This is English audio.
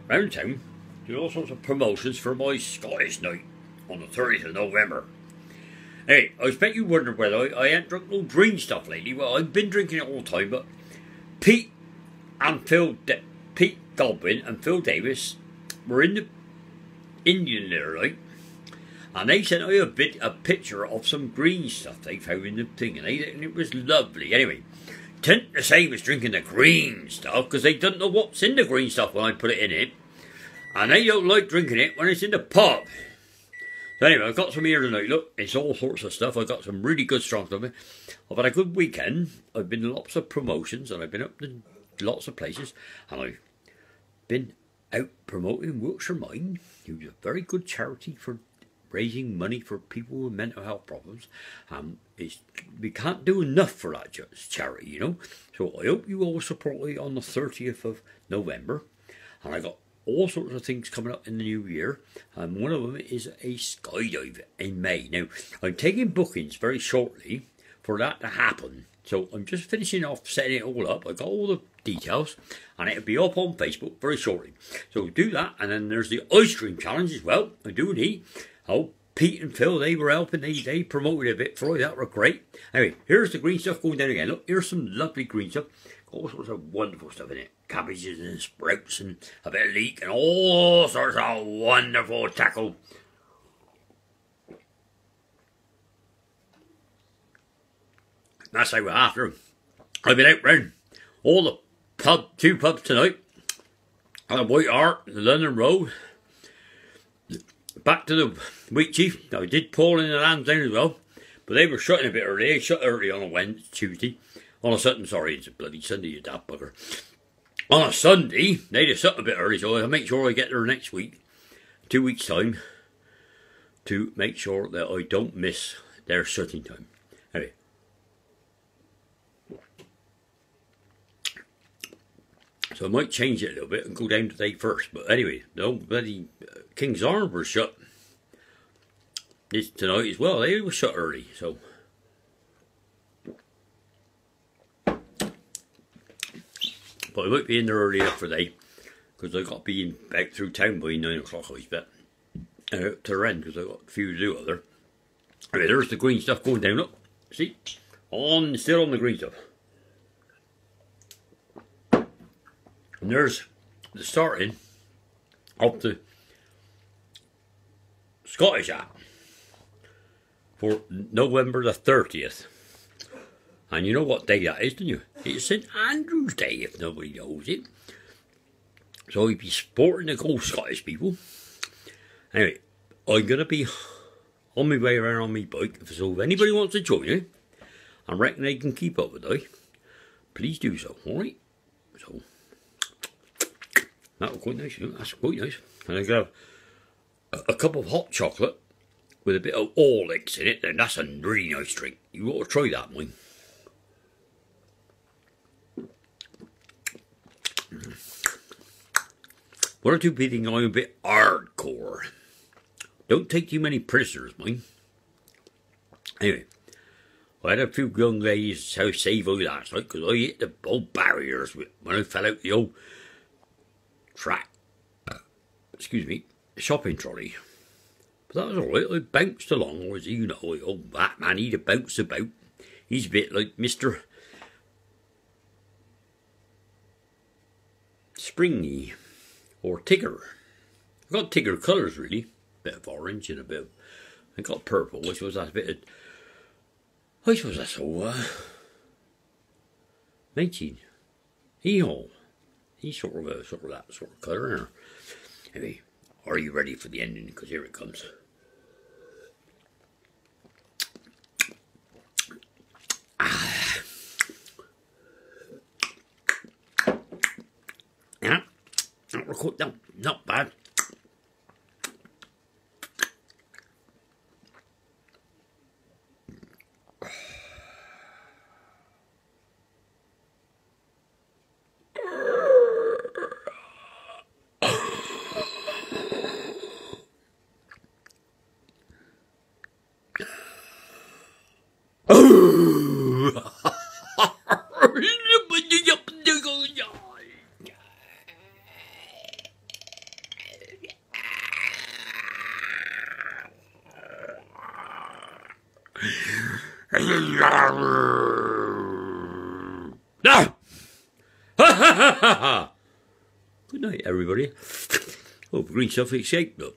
round town doing all sorts of promotions for my Scottish night on the 30th of November. Hey, I expect you wonder whether I ain't drunk no green stuff lately. Well, I've been drinking it all the time, but Pete Godwin and Phil Davis were in the Indian there, right? And they sent me a picture of some green stuff they found in the thing, and it was lovely. Anyway, tisn't the same as drinking the green stuff, because they don't know what's in the green stuff when I put it in it. And they don't like drinking it when it's in the pub. So anyway, I've got some here tonight. Look, it's all sorts of stuff. I've got some really good strong stuff. I've had a good weekend. I've been to lots of promotions, and I've been up to lots of places. And I've been out promoting Wiltshire Mind, who's a very good charity for raising money for people with mental health problems. We can't do enough for that charity, you know. So I hope you all support me on the 30th of November. And I got all sorts of things coming up in the new year. And one of them is a skydive in May. Now, I'm taking bookings very shortly for that to happen. So I'm just finishing off setting it all up. I got all the details, and it'll be up on Facebook very shortly. So do that, and then there's the ice cream challenge as well. I do need. Oh, Pete and Phil, they were helping. They promoted a bit for you. That were great. Anyway, here's the green stuff going down again. Look, here's some lovely green stuff. All sorts of wonderful stuff in it. Cabbages and sprouts and a bit of leek and all sorts of wonderful tackle. That's how we're after. I've been out round all the two pubs tonight. And White Hart, the London Road. Back to the Wheatsheaf. I did Paul in the Lansdowne as well. But they were shutting a bit early. They shut early on a Wednesday, Tuesday. On a Sunday, sorry, it's a bloody Sunday, you daft bugger. On a Sunday, they just shut a bit early, so I'll make sure I get there next week, 2 weeks' time, to make sure that I don't miss their shutting time. Anyway. So I might change it a little bit and go down to day first. But anyway, no bloody King's Arms were shut this tonight as well. They were shut early, so. But I might be in there early enough for day, because I've got to be back through town by 9 o'clock, I bet. To the end, because I've got a few to do up there. Anyway, there's the green stuff going down. Look, see? Still on the green stuff. And there's the starting of the Scottish app for November the 30th. And you know what day that is, don't you? It's St Andrew's Day, if nobody knows it. So you'd be supporting the Go Scottish people. Anyway, I'm going to be on my way around on my bike. So if anybody wants to join me, I reckon they can keep up with it, please do so, alright? So, that was quite nice, you know? That's quite nice. And I got a cup of hot chocolate with a bit of Horlicks in it, and that's a really nice drink. You ought to try that, mine. One or two people think I'm a bit hardcore. Don't take too many prisoners, mind. Anyway, I had a few young ladies how save I last night, because I hit the old barriers when I fell out the old shopping trolley. But that was alright. I bounced along, or as you know, old Batman, he'd bounce about. He's a bit like Mr. Springy. Or Tigger. I've got Tigger colours really. Bit of orange and a bit of. I got purple, which was that bit of. I suppose that's all. 19. He's sort of that sort of colour. Anyway, are you ready for the ending? Because here it comes. Yeah. No, not bad. No! Ha ha ha ha! Good night, everybody. Hope green stuff escaped, though.